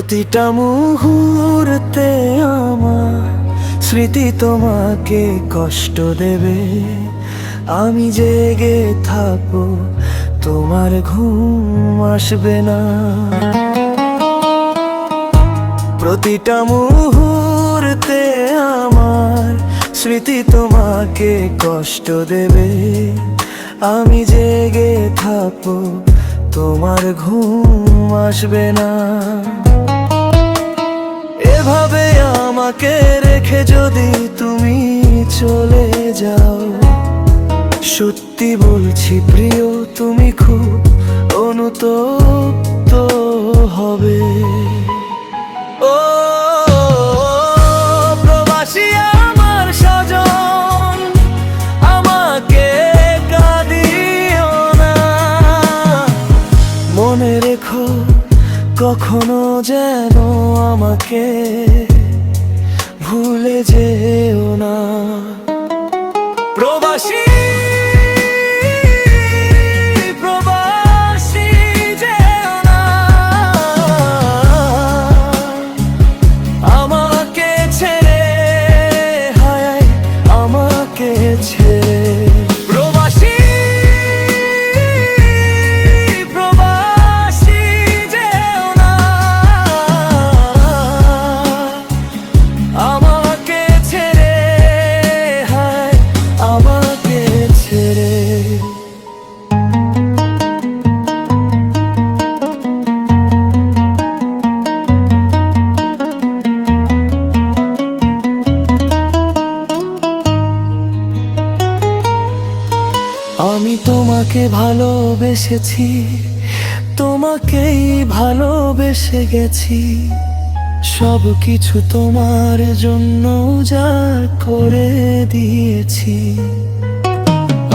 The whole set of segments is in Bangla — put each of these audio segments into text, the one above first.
প্রতিটা মুহূর্তে আমার স্মৃতি তোমাকে কষ্ট দেবে। আমি জেগে থাকবো, তোমার ঘুম আসবে না। প্রতিটা মুহূর্তে আমার স্মৃতি তোমাকে কষ্ট দেবে। আমি জেগে থাকবো, তোমার ঘুম আসবে না। এভাবে আমাকে রেখে যদি তুমি চলে যাও, সত্যি বলছি প্রিয়, তুমি খুব অনুতপ্ত হবে। ও প্রবাসী আমার স্বজন, আমাকে কাঁদিও না। মনে রেখো কখনো যেন আমাকে ভুলে যেও না। প্রবাসী প্রবাসী যেও না, আমাকে ছেড়ে, হায় আমাকে ছেড়ে। প্রবাসী প্রবাসী যেও না, আমাকে ছেড়ে, হায় আমাকে ছেড়ে। আমি তোমাকে ভালোবেসেছি, তোমাকেই ভালোবেসে গেছি। সব কিছু তোমার জন্য উজাড় করে দিয়েছি।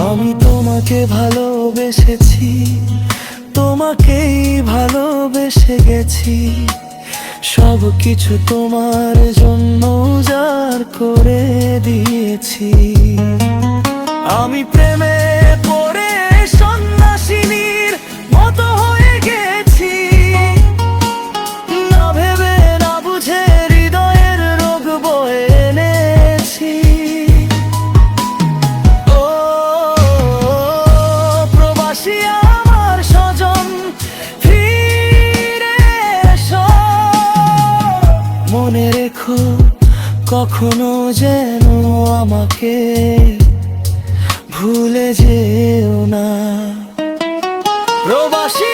আমি তোমাকে ভালোবেসেছি, তোমাকেই ভালোবেসে গেছি। সব কিছু তোমার জন্য উজাড় করে দিয়েছি। আমি প্রেমে পড়ে সন্ন্যাসিনীর মতো হয়ে গেছি। না ভেবে না বুঝে হৃদয়ের রোগ বয়ে এনেছি। ও প্রবাসী আমার স্বজন, ফিরে এসো। মনে রেখো কখনো যেন আমাকে ভুলে যেও না। প্রবাসী